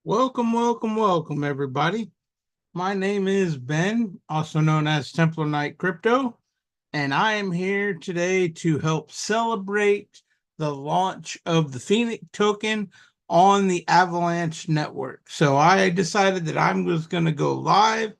Welcome, welcome, welcome, everybody. My name is Ben, also known as Templar Knight Crypto, and I am here today to help celebrate the launch of the Phoenix token on the Avalanche network. So I decided that I'm just going to go live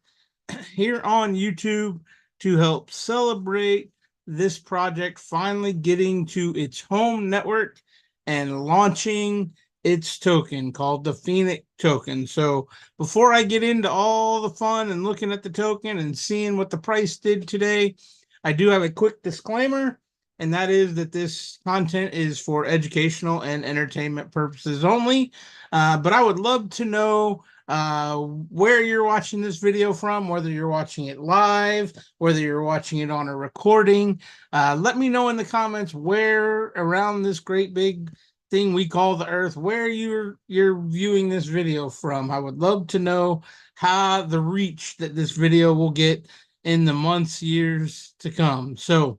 here on YouTube to help celebrate this project finally getting to its home network and launching its token called the Phoenix token. So before I get into all the fun and looking at the token and seeing what the price did today, I do have a quick disclaimer, and that is that this content is for educational and entertainment purposes only. But I would love to know where you're watching this video from, whether you're watching it live, whether you're watching it on a recording. Let me know in the comments where around this great big thing we call the earth, where you're viewing this video from. I would love to know how the reach that this video will get in the months, years to come. So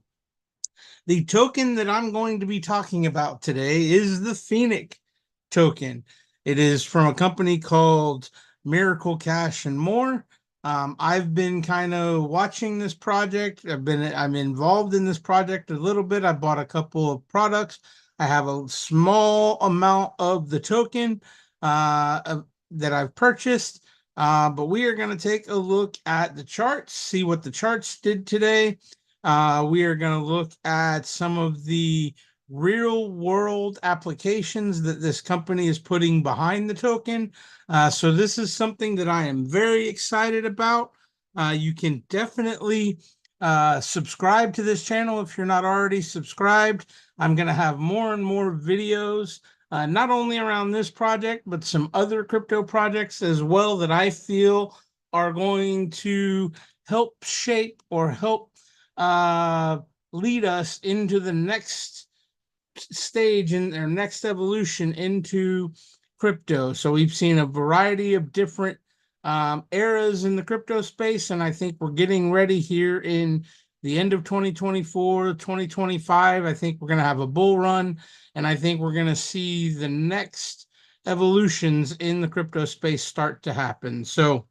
the token that I'm going to be talking about today is the Phoenic token. It is from a company called Miracle Cash and More. I've been kind of watching this project. I'm involved in this project a little bit. I bought a couple of products. I have a small amount of the token that I've purchased. But we are going to take a look at the charts, see what the charts did today. We are going to look at some of the real world applications that this company is putting behind the token. So this is something that I am very excited about. You can definitely subscribe to this channel if you're not already subscribed. I'm going to have more and more videos, not only around this project, but some other crypto projects as well that I feel are going to help shape or help uh, lead us into the next stage in their next evolution into crypto. So we've seen a variety of different eras in the crypto space, and I think we're getting ready here in the end of 2024, 2025. I think we're going to have a bull run, and I think we're going to see the next evolutions in the crypto space start to happen. So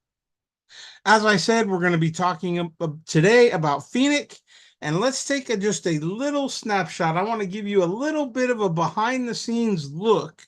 as I said, we're going to be talking today about Phoenix. And let's take just a little snapshot. I want to give you a little bit of a behind the scenes look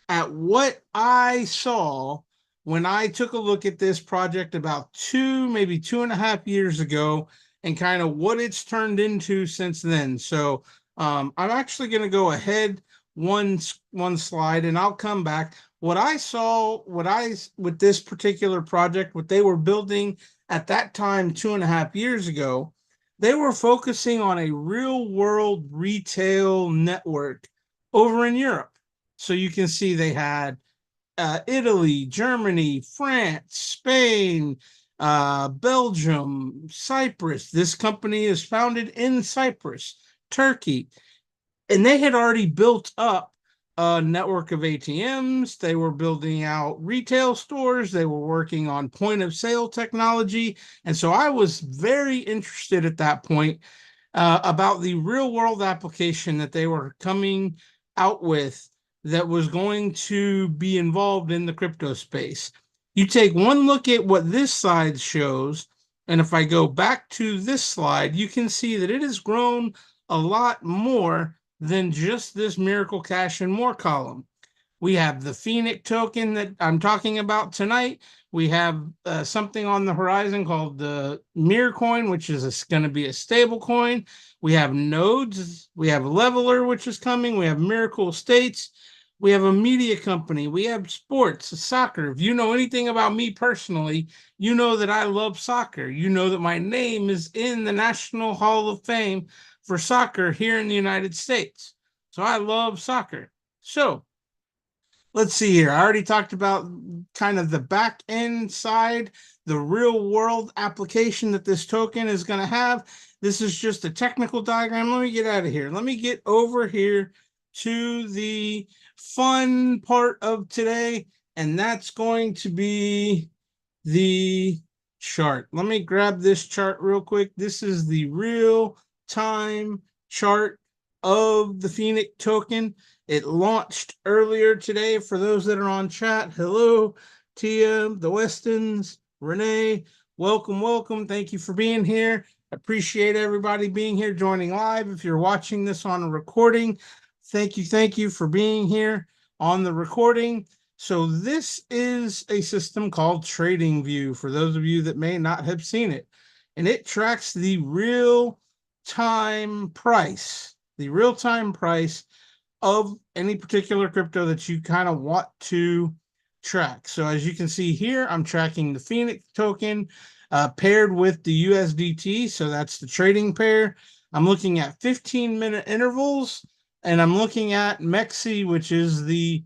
at what I saw when I took a look at this project about maybe 2.5 years ago, and kind of what it's turned into since then. So I'm actually going to go ahead one slide, and I'll come back. What I saw, with this particular project, what they were building at that time 2.5 years ago, they were focusing on a real world retail network over in Europe. So you can see they had Italy, Germany, France, Spain, Belgium, Cyprus. This company is founded in Cyprus, Turkey, and they had already built up a network of ATMs. They were building out retail stores. They were working on point of sale technology. And so I was very interested at that point about the real world application that they were coming out with that was going to be involved in the crypto space. You take one look at what this slide shows, and if I go back to this slide, you can see that it has grown a lot more than just this Miracle Cash and More column. We have the Phoenix token that I'm talking about tonight. We have something on the horizon called the Mir coin, which is going to be a stable coin. We have nodes. We have Leveler, which is coming. We have Miracle States. We have a media company. We have sports, soccer. If you know anything about me personally, you know that I love soccer. You know that my name is in the National Hall of Fame for soccer here in the United States. So I love soccer. So let's see here. I already talked about kind of the back end side, the real world application that this token is going to have. This is just a technical diagram. Let me get out of here. Let me get over here to the fun part of today, and that's going to be the chart. Let me grab this chart real quick. This is the real time chart of the Phoenic token. It launched earlier today. For those that are on chat, hello, Tia, the Westons, Renee, welcome, welcome. Thank you for being here. Appreciate everybody being here, joining live. If you're watching this on a recording, thank you for being here on the recording. So this is a system called TradingView, for those of you that may not have seen it. And it tracks the real-time price of any particular crypto that you kind of want to track. So as you can see here, I'm tracking the Phoenix token paired with the USDT. So that's the trading pair. I'm looking at 15-minute intervals, and I'm looking at MEXC, which is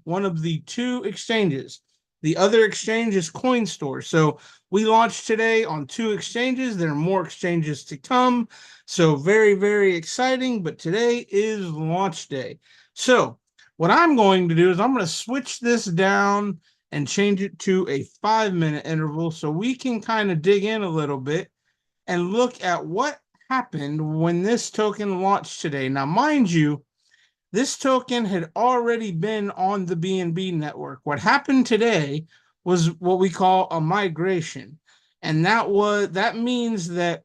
one of the two exchanges. The other exchange is CoinStore. So we launched today on 2 exchanges. There are more exchanges to come. So very, very exciting. But today is launch day. So what I'm going to do is I'm going to switch this down and change it to a 5-minute interval so we can kind of dig in a little bit and look at what happened when this token launched today. Now, mind you, this token had already been on the BNB network. What happened today was what we call a migration. And that means that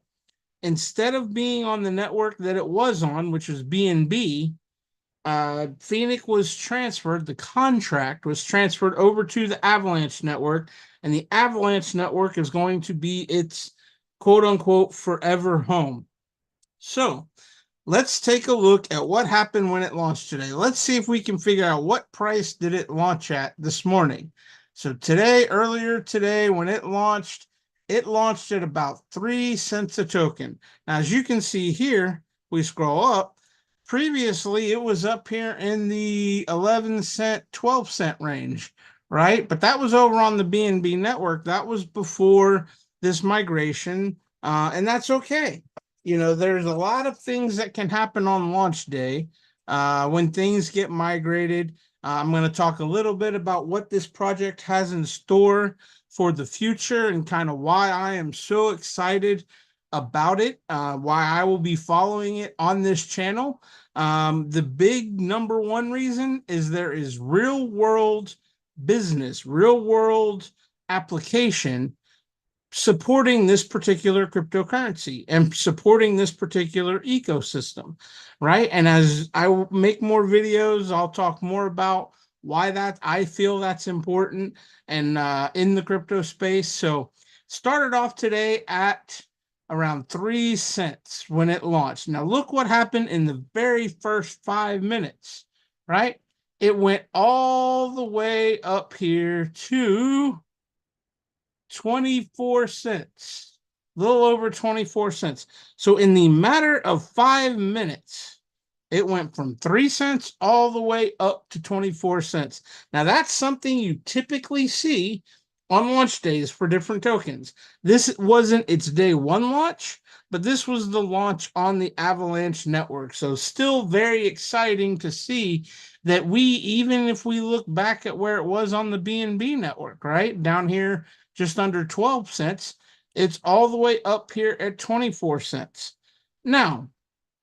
instead of being on the network that it was on, which was BNB, Phoenix was transferred, the contract was transferred over to the Avalanche network, and the Avalanche network is going to be its quote unquote forever home. So let's take a look at what happened when it launched today. Let's see if we can figure out what price did it launch at this morning. So earlier today, when it launched at about 3 cents a token. Now, as you can see here, we scroll up. Previously, it was up here in the 11 cent, 12 cent range, right? But that was over on the BNB network. That was before this migration, and that's okay. You know, there's a lot of things that can happen on launch day when things get migrated. I'm going to talk a little bit about what this project has in store for the future and kind of why I am so excited about it, why I will be following it on this channel. The big number one reason is there is real world business, real world application supporting this particular cryptocurrency and supporting this particular ecosystem, right? And as I make more videos, I'll talk more about why I feel that's important and in the crypto space. So started off today at around 3 cents when it launched. Now look what happened in the very first 5 minutes, right? It went all the way up here to 24 cents, a little over 24 cents. So in the matter of 5 minutes, it went from 3 cents all the way up to 24 cents. Now that's something you typically see on launch days for different tokens. This wasn't its day one launch, but this was the launch on the Avalanche network. So still very exciting to see that even if we look back at where it was on the BNB network, right down here, just under 12 cents, it's all the way up here at 24 cents. Now,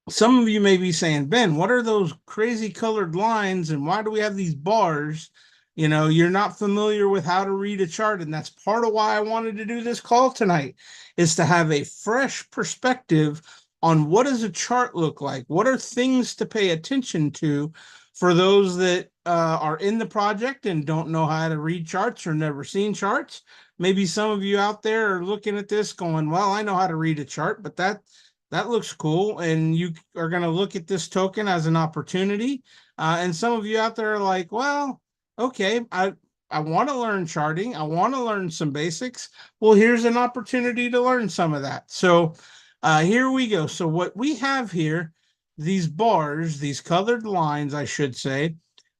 some of you may be saying, Ben, what are those crazy colored lines and why do we have these bars? You know, you're not familiar with how to read a chart, and that's part of why I wanted to do this call tonight, is to have a fresh perspective on what does a chart look like? What are things to pay attention to for those that are in the project and don't know how to read charts or never seen charts? Maybe some of you out there are looking at this going, well, I know how to read a chart, but that looks cool. And you are going to look at this token as an opportunity. And some of you out there are like, well, okay, I want to learn charting. I want to learn some basics. Well, here's an opportunity to learn some of that. So here we go. So what we have here, these bars, these colored lines, I should say,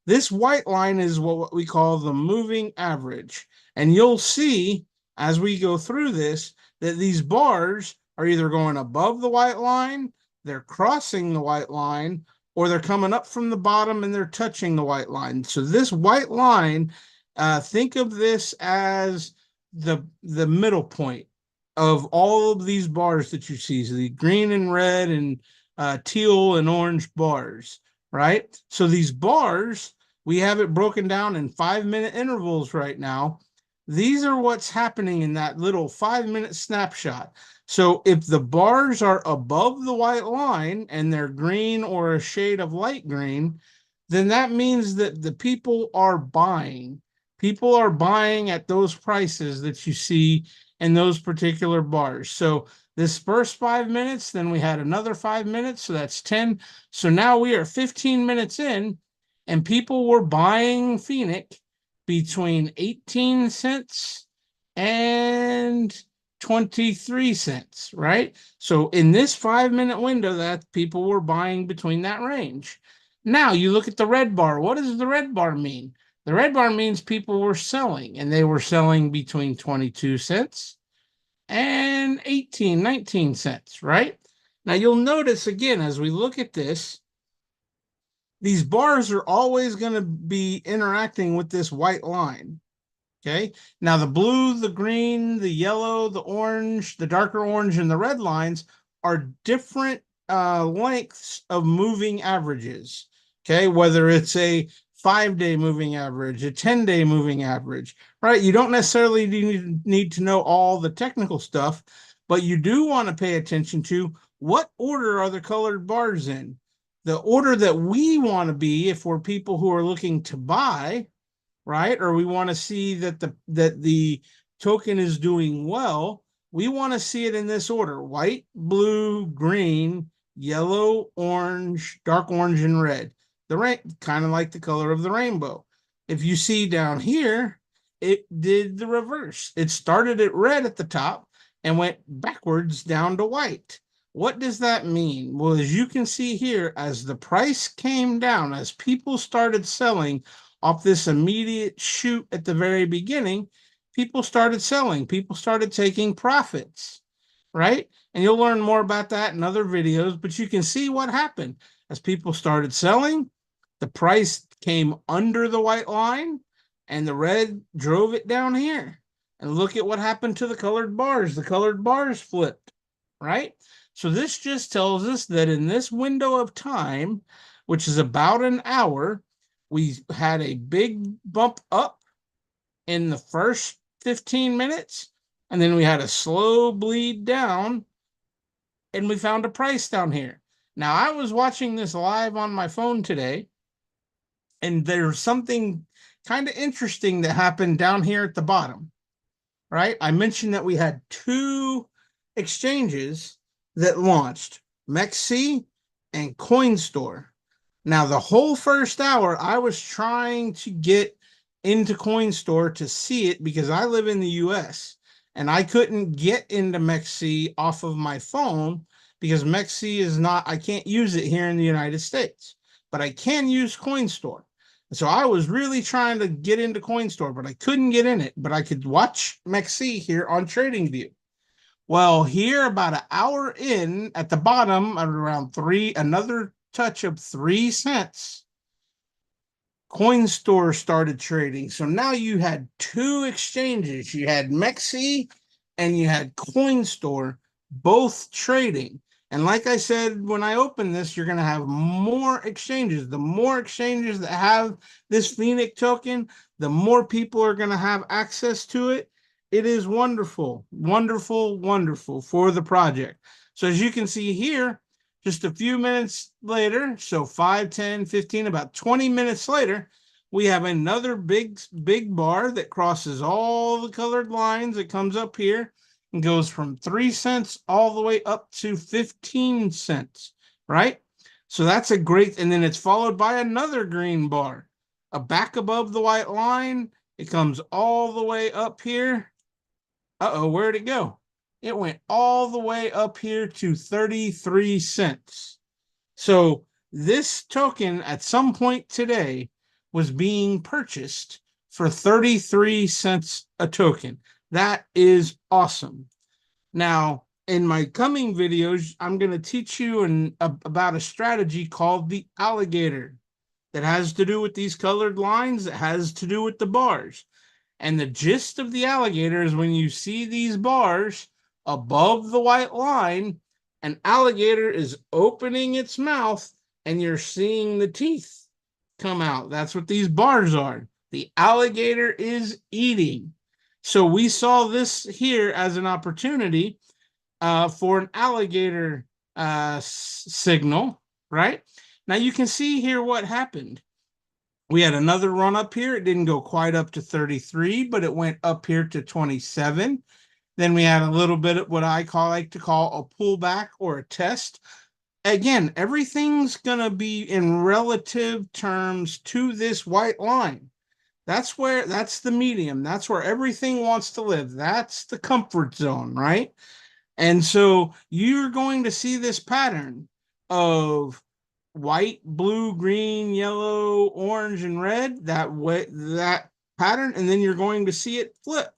this white line is what we call the moving average. And you'll see as we go through this that these bars are either going above the white line, they're crossing the white line, or they're coming up from the bottom and they're touching the white line. So this white line, think of this as the middle point of all of these bars that you see. So the green and red and teal and orange bars, right? So these bars, we have it broken down in 5-minute intervals right now. These are what's happening in that little 5-minute snapshot. So if the bars are above the white line and they're green or a shade of light green, then that means that the people are buying. People are buying at those prices that you see in those particular bars. So this first 5 minutes, then we had another 5 minutes, so that's 10. So now we are 15 minutes in, and people were buying Phoenic between 18 cents and 23 cents, right? So in this 5-minute window, that people were buying between that range. Now you look at the red bar. What does the red bar mean? The red bar means people were selling, and they were selling between 22 cents and 18, 19 cents, right? Now you'll notice again, as we look at this, these bars are always going to be interacting with this white line. Okay. Now the blue, the green, the yellow, the orange, the darker orange, and the red lines are different lengths of moving averages. Okay. Whether it's a 5-day moving average, a 10-day moving average, right? You don't necessarily need to know all the technical stuff, but you do want to pay attention to what order are the colored bars in. The order that we want to be, if we're people who are looking to buy, right? Or we want to see that the token is doing well. We want to see it in this order: white, blue, green, yellow, orange, dark orange, and red. Kind of like the color of the rainbow. If you see down here, it did the reverse. It started at red at the top and went backwards down to white. What does that mean? Well, as you can see here, as the price came down, as people started selling off this immediate shoot at the very beginning, people started selling. People started taking profits, right? And you'll learn more about that in other videos, but you can see what happened. As people started selling, the price came under the white line, and the red drove it down here. And look at what happened to the colored bars. The colored bars flipped, right? So this just tells us that in this window of time, which is about an hour, we had a big bump up in the first 15 minutes, and then we had a slow bleed down, and we found a price down here. Now, I was watching this live on my phone today, and there's something kind of interesting that happened down here at the bottom, right? I mentioned that we had 2 exchanges that launched, MEXC and CoinStore. Now, the whole first hour, I was trying to get into CoinStore to see it because I live in the US and I couldn't get into MEXC off of my phone because MEXC is not, I can't use it here in the United States, but I can use CoinStore. So I was really trying to get into CoinStore, but I couldn't get in it, but I could watch MEXC here on TradingView. Well, here about an hour in at the bottom at around another touch of 3 cents, CoinStore started trading. So now you had 2 exchanges. You had MEXC and you had CoinStore both trading. And like I said, when I open this, you're going to have more exchanges. The more exchanges that have this Phoenic token, the more people are going to have access to it. It is wonderful, wonderful, wonderful for the project. So as you can see here, just a few minutes later, so 5, 10, 15, about 20 minutes later, we have another big bar that crosses all the colored lines. It comes up here and goes from 3 cents all the way up to 15 cents, right? So that's a great, and then it's followed by another green bar, back above the white line. It comes all the way up here. Where'd it go? It went all the way up here to 33 cents. So this token at some point today was being purchased for 33 cents a token. That is awesome. Now, in my coming videos, I'm going to teach you about a strategy called the alligator that has to do with these colored lines, that has to do with the bars. And the gist of the alligator is when you see these bars above the white line, An alligator is opening its mouth and you're seeing the teeth come out. That's what these bars are. The alligator is eating. So we saw this here as an opportunity for an alligator signal, right? Now you can see here what happened. We had another run up here. It didn't go quite up to 33, but it went up here to 27. Then we had a little bit of what I like to call a pullback or a test. Again, everything's going to be in relative terms to this white line. That's the medium. That's where everything wants to live. That's the comfort zone, right? And so you're going to see this pattern of white, blue, green, yellow, orange, and red, that pattern, and then you're going to see it flip.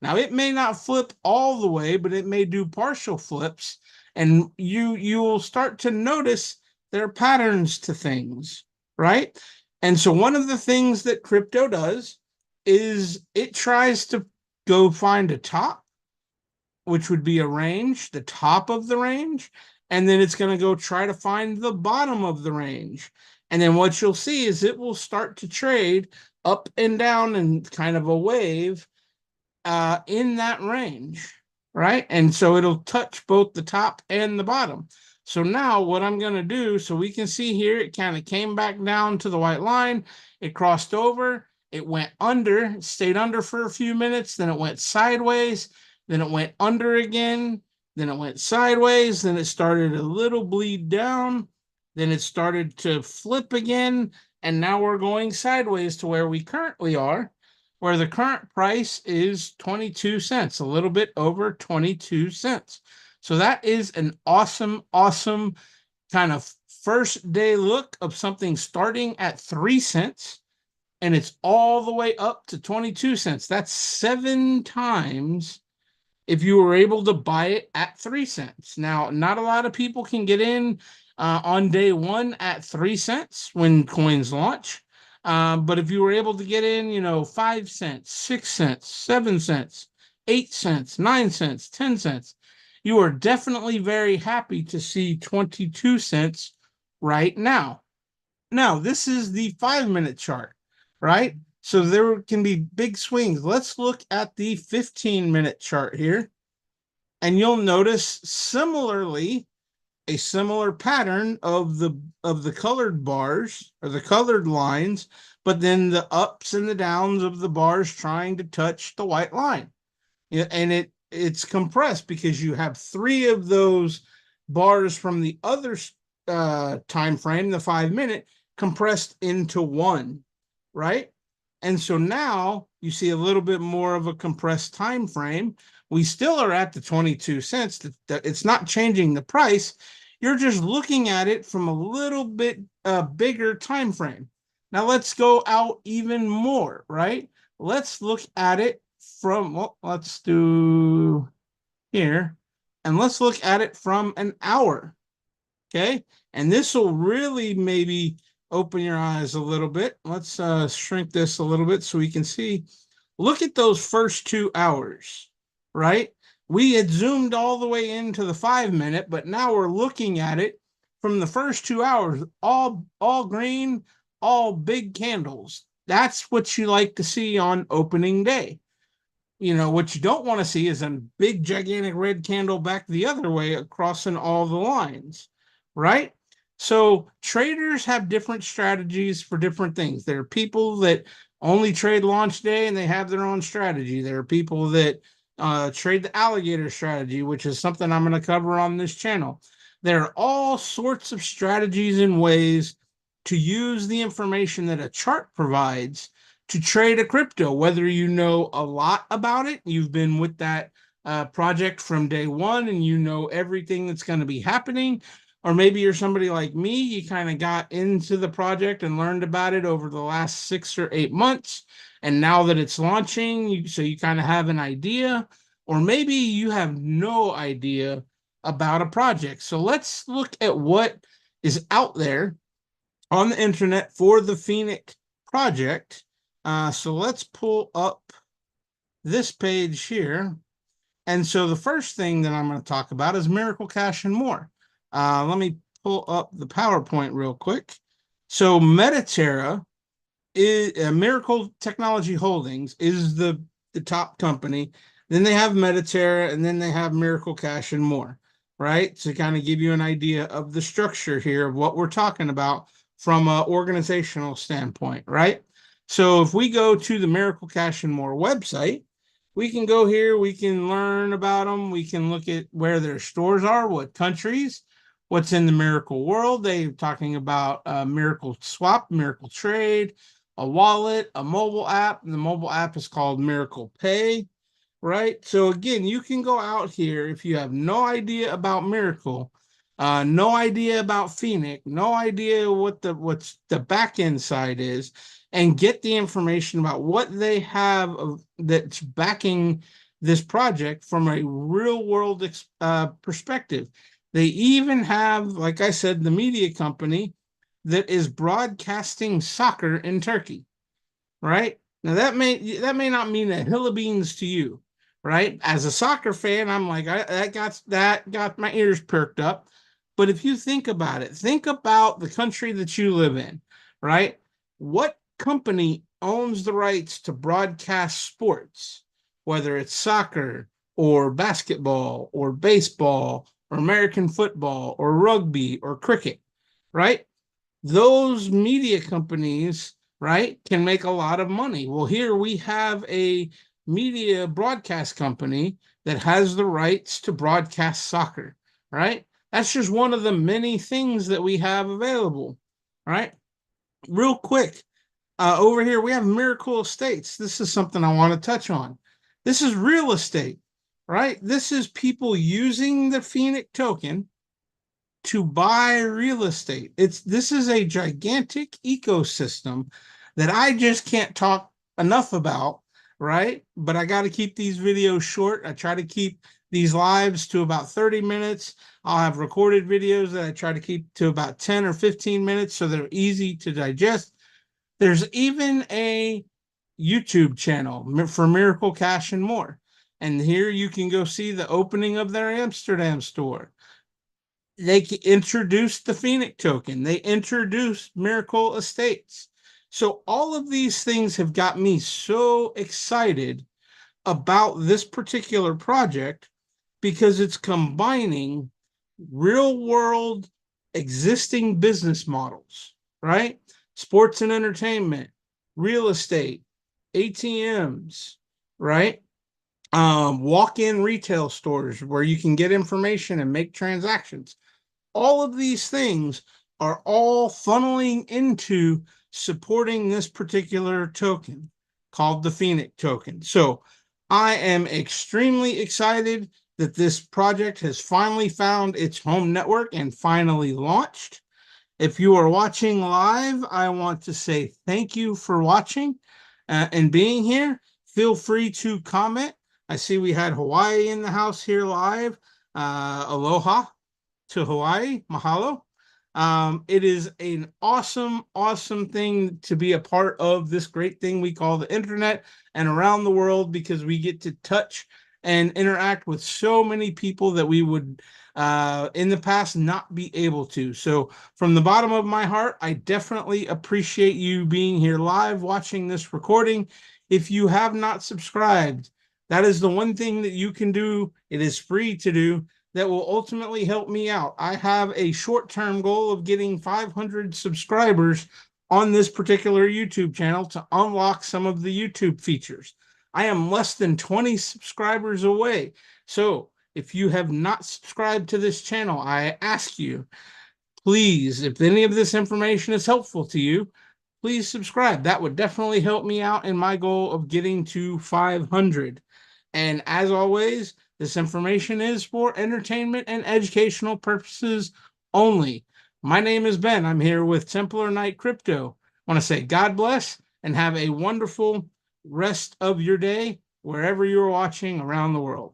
Now it may not flip all the way, but it may do partial flips, and you will start to notice there are patterns to things, right? And so one of the things that crypto does is it tries to go find a top, which would be a range, the top of the range, and then it's going to go try to find the bottom of the range. And then what you'll see is it will start to trade up and down in kind of a wave in that range, right? And so it'll touch both the top and the bottom. So now what I'm going to do, so we can see here, it kind of came back down to the white line. It crossed over. It went under, stayed under for a few minutes. Then it went sideways. Then it went under again. Then it went sideways. Then it started a little bleed down. Then it started to flip again. And now we're going sideways to where we currently are, where the current price is 22 cents, a little bit over 22 cents. So that is an awesome, awesome kind of first day look of something starting at 3 cents and it's all the way up to 22 cents. That's 7 times if you were able to buy it at 3 cents. Now, not a lot of people can get in on day one at 3 cents when coins launch. But if you were able to get in, 5 cents, 6 cents, 7 cents, 8 cents, 9 cents, 10 cents, you are definitely very happy to see 22 cents right now. Now, this is the 5-minute chart, right? So there can be big swings. Let's look at the 15-minute chart here. And you'll notice similarly a similar pattern of the colored bars or the colored lines, but then the ups and the downs of the bars trying to touch the white line. And it's compressed because you have 3 of those bars from the other time frame, the 5-minute, compressed into one, right? And so now you see a little bit more of a compressed time frame. We still are at the 22 cents. It's not changing the price. You're just looking at it from a little bit bigger time frame. Now let's go out even more, right? Let's look at it from, well, let's do here, and let's look at it from an hour, okay? And this will really maybe open your eyes a little bit. Let's shrink this a little bit so we can see. Look at those first 2 hours, right? We had zoomed all the way into the 5-minute, but now we're looking at it from the first 2 hours, all green, all big candles. That's what you like to see on opening day. What you don't want to see is a big, gigantic red candle back the other way, crossing all the lines, right? So traders have different strategies for different things. There are people that only trade launch day and they have their own strategy. There are people that trade the alligator strategy, which is something I'm going to cover on this channel. There are all sorts of strategies and ways to use the information that a chart provides to trade a crypto, whether you know a lot about it, you've been with that project from day one and you know everything that's going to be happening, or maybe you're somebody like me, you kind of got into the project and learned about it over the last 6 or 8 months, and now that it's launching, so you kind of have an idea, or maybe you have no idea about a project. So let's look at what is out there on the internet for the Phoenic project. So let's pull up this page here. And so the first thing that I'm going to talk about is Miracle Cash and More. Let me pull up the PowerPoint real quick. So Mediterra is Miracle Technology Holdings is the top company. Then they have Mediterra, and then they have Miracle Cash and More, right? To kind of give you an idea of the structure here of what we're talking about from an organizational standpoint, right? So if we go to the Miracle Cash and More website, we can go here, we can learn about them, we can look at where their stores are, what countries, what's in the Miracle world. They're talking about Miracle Swap, Miracle Trade, a wallet, a mobile app, and the mobile app is called Miracle Pay, right? So again, you can go out here if you have no idea about Miracle, no idea about Phoenic, no idea what's the back end side is, and get the information about what they have that's backing this project from a real world perspective. They even have, like I said, the media company that is broadcasting soccer in Turkey, right? Now that may not mean a hill of beans to you, right? As a soccer fan, I'm like, that got my ears perked up. But if you think about it, think about the country that you live in, right? What company owns the rights to broadcast sports, whether it's soccer or basketball or baseball or American football or rugby or cricket, right? Those media companies, right, can make a lot of money. Well, here we have a media broadcast company that has the rights to broadcast soccer, right? That's just one of the many things that we have available, right? Real quick, over here we have Miracle Estates. This is something I want to touch on. This is real estate, right? This is people using the Phoenic token to buy real estate. This is a gigantic ecosystem that I just can't talk enough about, right? But I got to keep these videos short. I try to keep these lives to about 30 minutes. I'll have recorded videos that I try to keep to about 10 or 15 minutes so they're easy to digest. There's even a YouTube channel for Miracle Cash and More. And here you can go see the opening of their Amsterdam store. They introduced the Phoenix token. They introduced Miracle Estates. So all of these things have got me so excited about this particular project because it's combining real world existing business models, right? Sports and entertainment, real estate, ATMs, right? Walk-in retail stores where you can get information and make transactions. All of these things are all funneling into supporting this particular token called the Phoenix token. So I am extremely excited that this project has finally found its home network and finally launched. If you are watching live, I want to say thank you for watching and being here. Feel free to comment. I see we had Hawaii in the house here live. Aloha to Hawaii. Mahalo. It is an awesome, awesome thing to be a part of this great thing we call the internet and around the world because we get to touch and interact with so many people that we would in the past not be able to. So from the bottom of my heart, I definitely appreciate you being here live watching this recording. If you have not subscribed, that is the one thing that you can do. It is free to do that will ultimately help me out. I have a short-term goal of getting 500 subscribers on this particular YouTube channel to unlock some of the YouTube features. I am less than 20 subscribers away. So if you have not subscribed to this channel, I ask you, please, if any of this information is helpful to you, please subscribe. That would definitely help me out in my goal of getting to 500. And as always, this information is for entertainment and educational purposes only. My name is Ben. I'm here with Templar Knight Crypto. I want to say God bless and have a wonderful rest of your day wherever you're watching around the world.